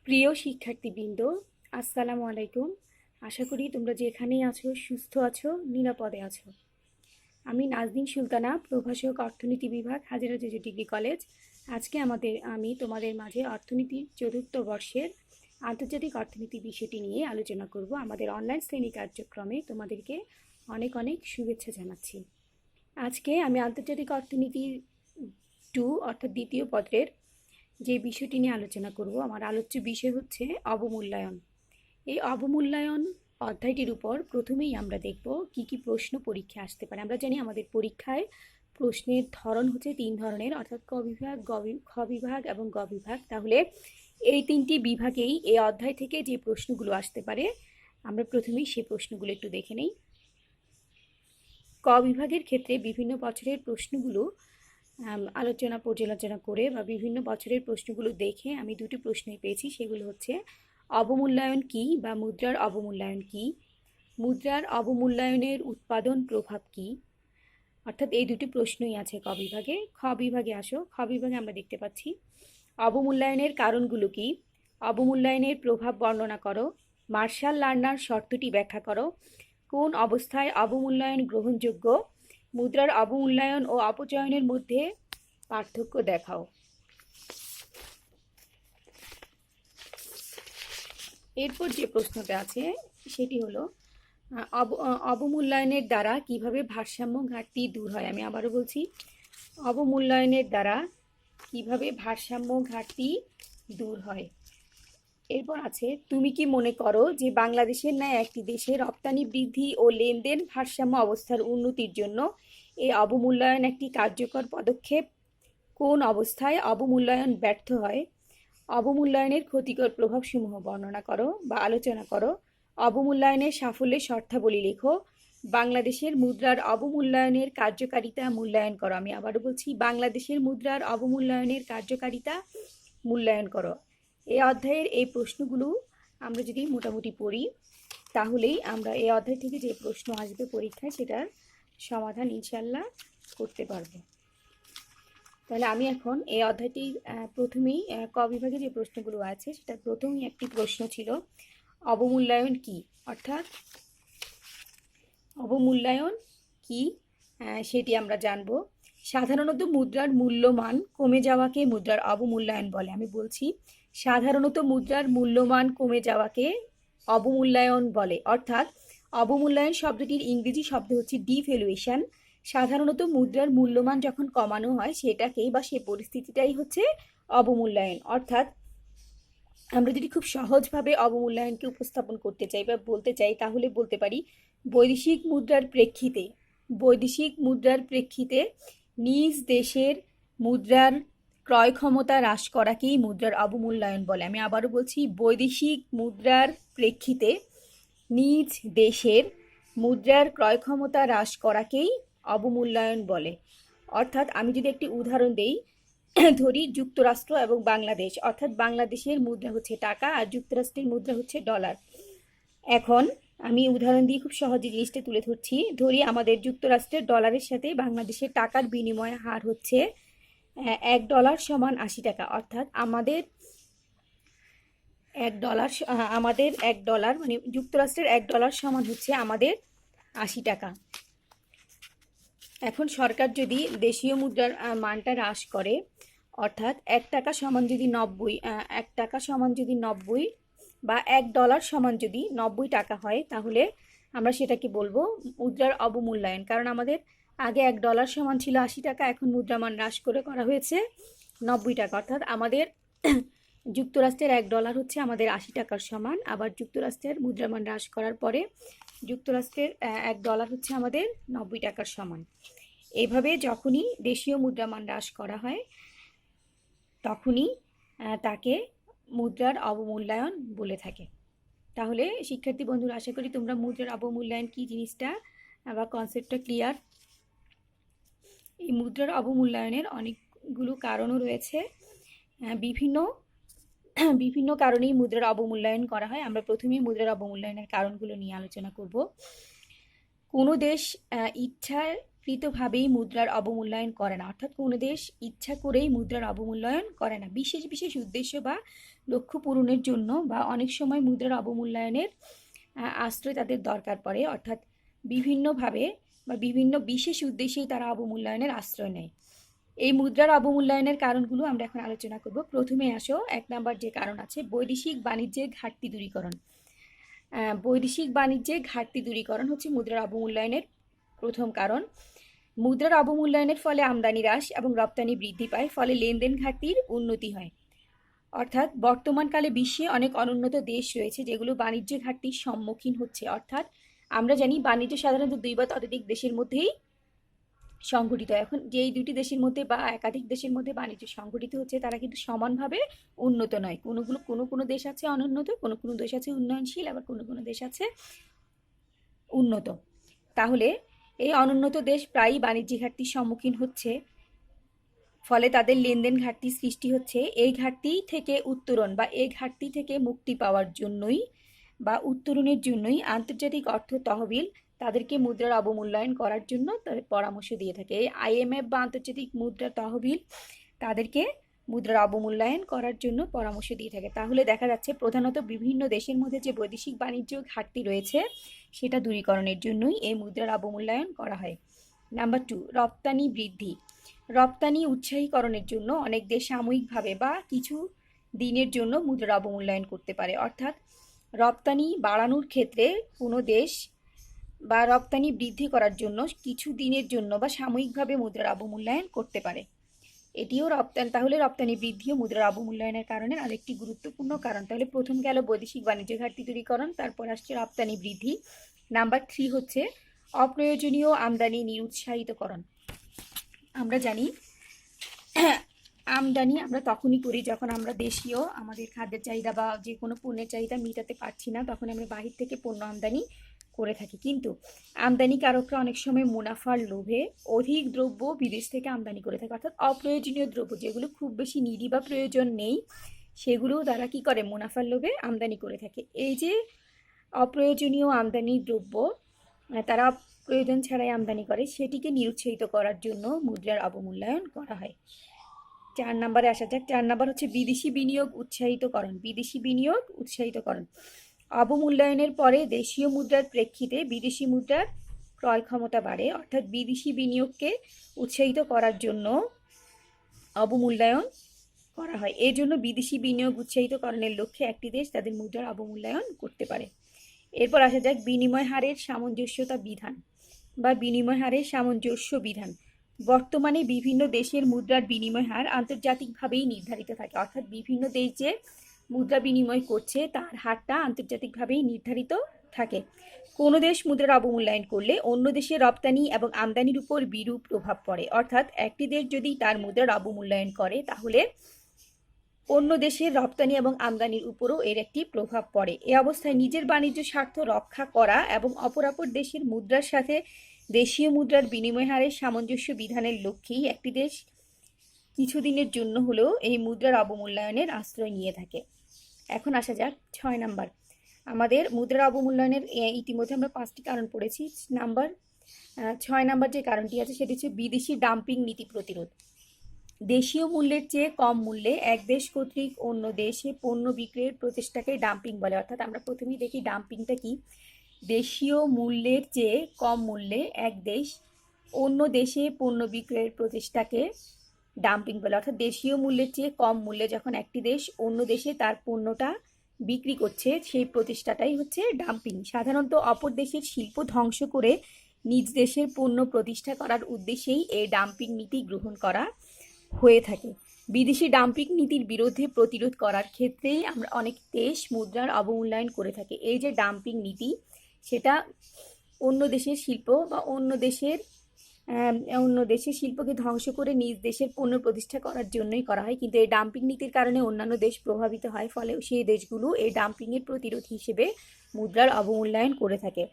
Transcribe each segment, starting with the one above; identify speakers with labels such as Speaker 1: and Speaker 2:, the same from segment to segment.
Speaker 1: প্রিয় শিক্ষার্থীবৃন্দ, আসসালামু আলাইকুম। আশা করি তোমরা যেখানেই আছো সুস্থ আছো, নিরাপদে আছো। আমি নাজনীন সুলতানা, প্রভাষক, অর্থনীতি বিভাগ, হাজিরা জেজু ডিগ্রি কলেজ। আজকে আমি তোমাদের মাঝে অর্থনীতির চতুর্থ বর্ষের আন্তর্জাতিক অর্থনীতি বিষয়টি নিয়ে আলোচনা করব। আমাদের অনলাইন শ্রেণী কার্যক্রমে তোমাদেরকে অনেক অনেক শুভেচ্ছা জানাচ্ছি। আজকে আমি আন্তর্জাতিক অর্থনীতি 2 অর্থাৎ দ্বিতীয় পত্রের যে বিষয়টি নিয়ে আলোচনা করব, আমার আলোচ্য বিষয় হচ্ছে অবমূল্যায়ন। এই অবমূল্যায়ন অধ্যায়টির উপর প্রথমেই আমরা দেখব কি কি প্রশ্ন পরীক্ষায় আসতে পারে। আমরা জানি আমাদের পরীক্ষায় প্রশ্নের ধরন হচ্ছে 3 ধরনের, অর্থাৎ ক বিভাগ, খ বিভাগ এবং গ বিভাগ। তাহলে এই 3টি বিভাগেই এই অধ্যায় থেকে যে প্রশ্নগুলো আসতে পারে, আমরা প্রথমেই সেই প্রশ্নগুলো একটু দেখে নেই। ক বিভাগের ক্ষেত্রে বিভিন্ন বছরের প্রশ্নগুলো পর্যালোচনা করে বা বিভিন্ন বছরের প্রশ্নগুলো দেখে আমি দুটি প্রশ্নই পেয়েছি। সেগুলো হচ্ছে অবমূল্যায়ন কি বা মুদ্রার অবমূল্যায়ন কি, মুদ্রার অবমূল্যায়নের উৎপাদন প্রভাব কি। অর্থাৎ এই দুটি প্রশ্নই আছে ক বিভাগে। খ বিভাগে আসো, খ বিভাগে আমরা দেখতে পাচ্ছি অবমূল্যায়নের কারণগুলো কি, অবমূল্যায়নের প্রভাব বর্ণনা করো, মার্শাল লার্নার শর্তটি ব্যাখ্যা করো, কোন অবস্থায় অবমূল্যায়ন গ্রহণযোগ্য, মুদ্রার অবমূল্যায়ন ও অপচয়নের মধ্যে পার্থক্য দেখাও। এরপর যে প্রশ্নটা আছে সেটি হলো অবমূল্যায়নের দ্বারা কিভাবে ভারসাম্য ঘাটতি দূর হয়। আমি আবারও বলছি, অবমূল্যায়নের দ্বারা কিভাবে ভারসাম্য ঘাটতি দূর হয়। এরপর আছে, তুমি কি মনে করো যে বাংলাদেশের ন্যায় একটি দেশে রপ্তানি বৃদ্ধি ও লেনদেন ভারসাম্য অবস্থার উন্নতির জন্য এই অবমূল্যায়ন একটি কার্যকর পদক্ষেপ? কোন অবস্থায় অবমূল্যায়ন ব্যর্থ হয়? অবমূল্যায়নের ক্ষতিকর প্রভাবসমূহ বর্ণনা করো বা আলোচনা করো। অবমূল্যায়নের সাফল্যের শর্তাবলী লেখো। বাংলাদেশের মুদ্রার অবমূল্যায়নের কার্যকারিতা মূল্যায়ন করো। আমি আবারও বলছি, বাংলাদেশের মুদ্রার অবমূল্যায়নের কার্যকারিতা মূল্যায়ন করো। এই অধ্যায়ের এই প্রশ্নগুলো আমরা যদি মোটামুটি পড়ি, তাহলেই আমরা এই অধ্যায় থেকে যে প্রশ্ন আসবে পরীক্ষায় সেটার সমাধান ইনশাল্লাহ করতে পারবো। তাহলে আমি এখন এই অধ্যায়টির প্রথমেই ক বিভাগে যে প্রশ্নগুলো আছে সেটা প্রথমেই একটি প্রশ্ন ছিল অবমূল্যায়ন কি, অর্থাৎ অবমূল্যায়ন কি সেটি আমরা জানব। সাধারণত মুদ্রার মূল্যমান কমে যাওয়াকে মুদ্রার অবমূল্যায়ন বলে। আমি বলছি, সাধারণত মুদ্রার মূল্যমান কমে যাওয়াকে অবমূল্যায়ন বলে। অর্থাৎ অবমূল্যায়ন শব্দটির ইংরেজি শব্দ হচ্ছে ডিভ্যালুয়েশন। সাধারণত মুদ্রার মূল্যমান যখন কমানো হয় সেটাকেই বা সেই পরিস্থিতিটাই হচ্ছে অবমূল্যায়ন। অর্থাৎ আমরা যদি খুব সহজভাবে অবমূল্যায়নকে উপস্থাপন করতে চাই বা বলতে চাই, তাহলে বলতে পারি বৈদেশিক মুদ্রার প্রেক্ষিতে নিজ দেশের মুদ্রার ক্রয় ক্ষমতা হ্রাস করাকেই মুদ্রার অবমূল্যায়ন বলে। আমি আবারও বলছি, বৈদেশিক মুদ্রার প্রেক্ষিতে নিজ দেশের মুদ্রার ক্রয় ক্ষমতা হ্রাস করাকেই অবমূল্যায়ন বলে। অর্থাৎ আমি যদি একটি উদাহরণ দেই, ধরি যুক্তরাষ্ট্র এবং বাংলাদেশ, অর্থাৎ বাংলাদেশের মুদ্রা হচ্ছে টাকা আর যুক্তরাষ্ট্রের মুদ্রা হচ্ছে ডলার। এখন আমি উদাহরণ দিয়ে খুব সহজে জিনিসটা তুলে ধরছি। ধরি আমাদের যুক্তরাষ্ট্রের ডলারের সাথে বাংলাদেশের টাকার বিনিময় হার হচ্ছে $1 = 80 টাকা। অর্থাৎ আমাদের $1 মানে যুক্তরাষ্ট্রের $1 সমান হচ্ছে আমাদের 80 টাকা। এখন সরকার যদি দেশীয় মুদ্রার মানটা হ্রাস করে, অর্থাৎ $1 সমান যদি 90 বা $1 সমান যদি 90 টাকা হয়, তাহলে আমরা সেটাকে বলবো মুদ্রার অবমূল্যায়ন। কারণ আমাদের আগে $1 সমান ছিল 80 টাকা, এখন মুদ্রামান হ্রাস করে করা হয়েছে 90 টাকা। অর্থাৎ আমাদের যুক্তরাষ্ট্রের $1 হচ্ছে আমাদের 80 টাকার সমান। আবার যুক্তরাষ্ট্রের মুদ্রামান হ্রাস করার পরে যুক্তরাষ্ট্রের $1 হচ্ছে আমাদের 90 টাকার সমান। এভাবে যখনই দেশীয় মুদ্রামান হ্রাস করা হয় তখনই তাকে মুদ্রার অবমূল্যায়ন বলে থাকে। তাহলে শিক্ষার্থী বন্ধুরা, আশা করি তোমরা মুদ্রার অবমূল্যায়ন কি জিনিসটা বা কনসেপ্টটা ক্লিয়ার। এই মুদ্রার অবমূল্যায়নের অনেকগুলো কারণও রয়েছে। বিভিন্ন কারণেই মুদ্রার অবমূল্যায়ন করা হয়। আমরা প্রথমেই মুদ্রার অবমূল্যায়নের কারণগুলো নিয়ে আলোচনা করব। কোনো দেশ ইচ্ছাকৃতভাবেই মুদ্রার অবমূল্যায়ন করে না, অর্থাৎ কোনো দেশ ইচ্ছা করেই মুদ্রার অবমূল্যায়ন করে না। বিশেষ বিশেষ উদ্দেশ্য বা লক্ষ্য পূরণের জন্য বা অনেক সময় মুদ্রার অবমূল্যায়নের আশ্রয় তাদের দরকার পড়ে, অর্থাৎ বিভিন্নভাবে বা বিভিন্ন বিশেষ উদ্দেশ্যেই তারা অবমূল্যায়নের আশ্রয় নেয়। এই মুদ্রার অবমূল্যায়নের কারণগুলো আমরা এখন আলোচনা করব। প্রথমে আসো 1 নম্বর যে কারণ আছে, বৈদেশিক বাণিজ্যের ঘাটতি দূরীকরণ। বৈদেশিক বাণিজ্যের ঘাটতি দূরীকরণ হচ্ছে মুদ্রার অবমূল্যায়নের প্রথম কারণ। মুদ্রার অবমূল্যায়নের ফলে আমদানি হ্রাস এবং রপ্তানি বৃদ্ধি পায়, ফলে লেনদেন ঘাটতির উন্নতি হয়। অর্থাৎ বর্তমানকালে বিশ্বে অনেক অনুন্নত দেশ রয়েছে যেগুলো বাণিজ্য ঘাটতির সম্মুখীন হচ্ছে। অর্থাৎ আমরা জানি বাণিজ্য সাধারণত 2 বা ততোধিক দেশের মধ্যেই সংঘটিত। এখন যেই দুটি দেশের মধ্যে বা একাধিক দেশের মধ্যে বাণিজ্য সংঘটিত হচ্ছে তারা কিন্তু সমানভাবে উন্নত নয়। কোনো দেশ আছে অনুন্নত, কোনো দেশ আছে উন্নয়নশীল, আবার কোনো দেশ আছে উন্নত। তাহলে এই অনুন্নত দেশ প্রায়ই বাণিজ্য ঘাটতির সম্মুখীন হচ্ছে, ফলে তাদের লেনদেন ঘাটতি সৃষ্টি হচ্ছে। এই ঘাটতি থেকে উত্তরণ বা এই ঘাটতি থেকে মুক্তি পাওয়ার জন্যই বা উত্তরণের জন্যই আন্তর্জাতিক অর্থ তহবিল তাদেরকে মুদ্রার অবমূল্যায়ন করার জন্য তাদের পরামর্শ দিয়ে থাকে। এই IMF বা আন্তর্জাতিক মুদ্রা তহবিল তাদেরকে মুদ্রার অবমূল্যায়ন করার জন্য পরামর্শ দিয়ে থাকে। তাহলে দেখা যাচ্ছে প্রধানত বিভিন্ন দেশের মধ্যে যে বৈদেশিক বাণিজ্য ঘাটতি রয়েছে সেটা দূরীকরণের জন্যই এই মুদ্রার অবমূল্যায়ন করা হয়। নাম্বার 2, রপ্তানি বৃদ্ধি। রপ্তানি উৎসাহীকরণের জন্য অনেক দেশ সাময়িকভাবে বা কিছু দিনের জন্য মুদ্রার অবমূল্যায়ন করতে পারে। অর্থাৎ রপ্তানি বাড়ানোর ক্ষেত্রে কোনো দেশ বা রপ্তানি বৃদ্ধি করার জন্য কিছু দিনের জন্য বা সাময়িকভাবে মুদ্রার অবমূল্যায়ন করতে পারে। এটিও তাহলে রপ্তানি বৃদ্ধিও মুদ্রার অবমূল্যায়নের কারণে আরেকটি গুরুত্বপূর্ণ কারণ। তাহলে প্রথম গেল বৈদেশিক বাণিজ্য ঘাটতি দূরীকরণ, তারপর আসছে রপ্তানি বৃদ্ধি। নাম্বার 3 হচ্ছে অপ্রয়োজনীয় আমদানি নিরুৎসাহিতকরণ। আমরা জানি আমদানি আমরা তখনই করি যখন আমরা দেশীয় আমাদের খাদ্যের চাহিদা বা যে কোনো পণ্যের চাহিদা মেটাতে পারছি না, তখন আমরা বাহির থেকে পণ্য আমদানি করে থাকি। কিন্তু আমদানিকারকরা অনেক সময় মুনাফার লোভে অধিক দ্রব্য বিদেশ থেকে আমদানি করে থাকে, অর্থাৎ অপ্রয়োজনীয় দ্রব্য যেগুলো খুব বেশি নিডি বা প্রয়োজন নেই সেগুলো তারা কি করে মুনাফার লোভে আমদানি করে থাকে। এই যে অপ্রয়োজনীয় আমদানি দ্রব্য তারা প্রয়োজন ছাড়াই আমদানি করে, সেটিকে নিরুৎসাহিত করার জন্য মুদ্রার অবমূল্যায়ন করা হয়। 4 নম্বরে আসা যাক। 4 নম্বর হচ্ছে বিদেশি বিনিয়োগ উৎসাহিতকরণ। বিদেশি বিনিয়োগ উৎসাহিতকরণ। অবমূল্যায়নের পরে দেশীয় মুদ্রার প্রেক্ষিতে বিদেশি মুদ্রার ক্রয় ক্ষমতা বাড়ে, অর্থাৎ বিদেশি বিনিয়োগকে উৎসাহিত করার জন্য অবমূল্যায়ন করা হয়। এর জন্য বিদেশি বিনিয়োগ উৎসাহিতকরণের লক্ষ্যে একটি দেশ তাদের মুদ্রার অবমূল্যায়ন করতে পারে। এরপর আসা যাক বিনিময় হারের সামঞ্জস্যতা বিধান বা বিনিময় হারের সামঞ্জস্য বিধান। বর্তমানে বিভিন্ন দেশের মুদ্রার বিনিময় হার আন্তর্জাতিকভাবেই নির্ধারিত থাকে, অর্থাৎ বিভিন্ন দেশ যে মুদ্রা বিনিময় করছে তার হারটা আন্তর্জাতিকভাবেই নির্ধারিত থাকে। কোনো দেশ মুদ্রার অবমূল্যায়ন করলে অন্য দেশের রপ্তানি এবং আমদানির উপর বিরূপ প্রভাব পড়ে। অর্থাৎ একটি দেশ যদি তার মুদ্রার অবমূল্যায়ন করে তাহলে অন্য দেশের রপ্তানি এবং আমদানির উপরও এর একটি প্রভাব পড়ে। এ অবস্থায় নিজের বাণিজ্য স্বার্থ রক্ষা করা এবং অপরাপর দেশের মুদ্রার সাথে দেশীয় মুদ্রার বিনিময় হারের সামঞ্জস্য বিধানের লক্ষ্যেই একটি দেশ কিছুদিনের জন্য হলেও এই মুদ্রার অবমূল্যায়নের আশ্রয় নিয়ে থাকে। এখন আসা যাক 6 নাম্বার। আমাদের মুদ্রার অবমূল্যায়নের ইতিমধ্যে আমরা 5টি কারণ পড়েছি। 6 নাম্বার যে কারণটি আছে সেটি হচ্ছে বিদেশি ডাম্পিং নীতি প্রতিরোধ। দেশীয় মূল্যের চেয়ে কম মূল্যে এক দেশ কর্তৃক অন্য দেশে পণ্য বিক্রয়ের প্রচেষ্টাকে ডাম্পিং বলে। অর্থাৎ আমরা প্রথমেই দেখি ডাম্পিংটা কি। দেশীয় মূল্যের চেয়ে কম মূল্যে এক দেশ অন্য দেশে পণ্য বিক্রয়ের প্রচেষ্টাকে ডাম্পিং বলে। অর্থাৎ দেশীয় মূল্যের চেয়ে কম মূল্যে যখন একটি দেশ অন্য দেশে তার পণ্যটা বিক্রি করছে সেই প্রচেষ্টাটাই হচ্ছে ডাম্পিং। সাধারণত অপর দেশের শিল্প ধ্বংস করে নিজ দেশের পণ্য প্রতিষ্ঠা করার উদ্দেশ্যেই এই ডাম্পিং নীতি গ্রহণ করা হয়ে থাকে। বিদেশি ডাম্পিং নীতির বিরুদ্ধে প্রতিরোধ করার ক্ষেত্রেই আমরা অনেক দেশ মুদ্রার অবমূল্যায়ন করে থাকে। এই যে ডাম্পিং নীতি সেটা অন্য দেশের শিল্প বা অন্য দেশের শিল্পকে ধ্বংস করে নিজ দেশের পণ্য প্রতিষ্ঠা করার জন্যই করা হয়। কিন্তু এই ডাম্পিং নীতির কারণে অন্যান্য দেশ প্রভাবিত হয়, ফলে সেই দেশগুলো এই ডাম্পিংয়ের প্রতিরোধ হিসেবে মুদ্রার অবমূল্যায়ন করে থাকে।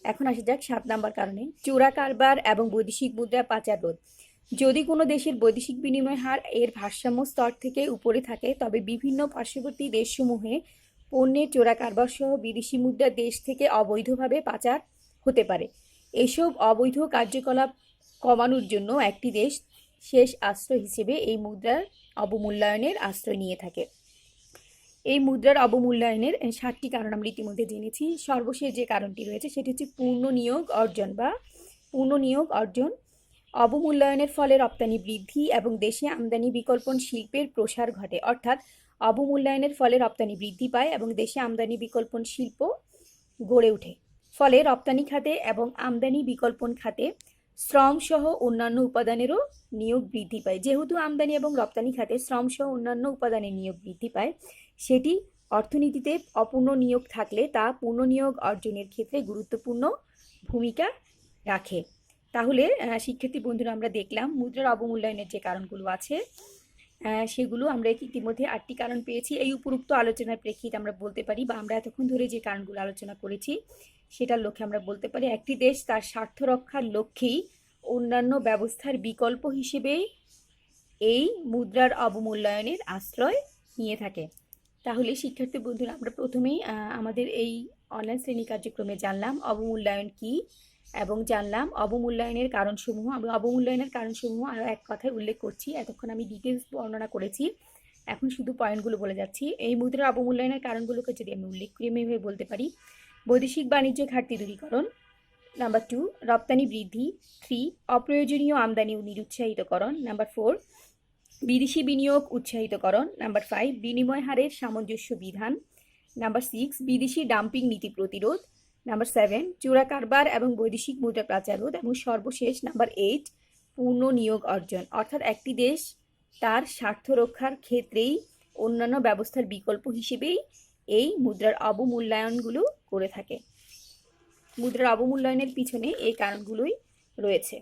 Speaker 1: এখন আসা যাক 7 নম্বর কারণে, চোরা কারবার এবং বৈদেশিক মুদ্রা পাচার রোধ। যদি কোনো দেশের বৈদেশিক বিনিময় হার এর ভারসাম্য স্তর থেকে উপরে থাকে তবে বিভিন্ন পার্শ্ববর্তী দেশসমূহে পণ্যের চোরা কারবার সহ বিদেশি মুদ্রা দেশ থেকে অবৈধভাবে পাচার হতে পারে। এসব অবৈধ কার্যকলাপ কমানোর জন্য একটি দেশ শেষ আশ্রয় হিসেবে এই মুদ্রার অবমূল্যায়নের আশ্রয় নিয়ে থাকে। এই মুদ্রার অবমূল্যায়নের 7টি কারণ আমরা ইতিমধ্যে জেনেছি। সর্বশেষ যে কারণটি রয়েছে সেটি হচ্ছে পূর্ণ নিয়োগ অর্জন। অবমূল্যায়নের ফলে রপ্তানি বৃদ্ধি এবং দেশে আমদানি বিকল্পন শিল্পের প্রসার ঘটে। অর্থাৎ অবমূল্যায়নের ফলে রপ্তানি বৃদ্ধি পায় এবং দেশে আমদানি বিকল্পন শিল্প গড়ে ওঠে। ফলে রপ্তানি খাতে এবং আমদানি বিকল্পন খাতে শ্রম সহ অন্যান্য উপাদানেরও নিয়োগ বৃদ্ধি পায়। যেহেতু আমদানি এবং রপ্তানি খাতে শ্রম সহ অন্যান্য উপাদানের নিয়োগ বৃদ্ধি পায়, সেটি অর্থনীতিতে অপূর্ণ নিয়োগ থাকলে তা পূর্ণ নিয়োগ অর্জনের ক্ষেত্রে গুরুত্বপূর্ণ ভূমিকা রাখে। তাহলে শিক্ষার্থী বন্ধুরা, আমরা দেখলাম মুদ্রার অবমূল্যায়নের যে কারণগুলো আছে সেগুলো আমরা ইতিমধ্যে 8টি কারণ পেয়েছি। এই উপরোক্ত আলোচনার প্রেক্ষিতে আমরা বলতে পারি, বা আমরা এতক্ষণ ধরে যে কারণগুলো আলোচনা করেছি সেটার লক্ষ্যে আমরা বলতে পারি, একটি দেশ তার স্বার্থ রক্ষার লক্ষ্যেই অন্যান্য ব্যবস্থার বিকল্প হিসেবে এই মুদ্রার অবমূল্যায়নের আশ্রয় নিয়ে থাকে। তাহলে শিক্ষার্থী বন্ধুরা, আমরা প্রথমেই আমাদের এই অনলাইন শ্রেণী কার্যক্রমে জানলাম অবমূল্যায়ন কি, এবং জানলাম অবমূল্যায়নের কারণসমূহ। আমি অবমূল্যায়নের কারণসমূহ আরও এক কথায় উল্লেখ করছি। এতক্ষণ আমি ডিটেলস বর্ণনা করেছি, এখন শুধু পয়েন্টগুলো বলে যাচ্ছি। এই মুদ্রার অবমূল্যায়নের কারণগুলোকে যদি আমি উল্লেখ করি, আমি এভাবে বলতে পারি: বৈদেশিক বাণিজ্য ঘাটতি দূরীকরণ, নাম্বার 2 রপ্তানি বৃদ্ধি, 3 অপ্রয়োজনীয় আমদানি নিরুৎসাহিতকরণ, নাম্বার 4 বিদেশি বিনিয়োগ উৎসাহিতকরণ, নাম্বার 5 বিনিময় হারের সামঞ্জস্য বিধান, নাম্বার 6 বিদেশি ডাম্পিং নীতি প্রতিরোধ, নাম্বার 7 চোরা কারবার এবং বৈদেশিক মুদ্রা পাচার রোধ, এবং সর্বশেষ নাম্বার 8 পূর্ণ নিয়োগ অর্জন। অর্থাৎ একটি দেশ তার স্বার্থ রক্ষার ক্ষেত্রেই অন্যান্য ব্যবস্থার বিকল্প হিসেবেই এই মুদ্রার অবমূল্যায়নগুলো করে থাকে। মুদ্রার অবমূল্যায়নের পিছনে এই কারণগুলোই রয়েছে।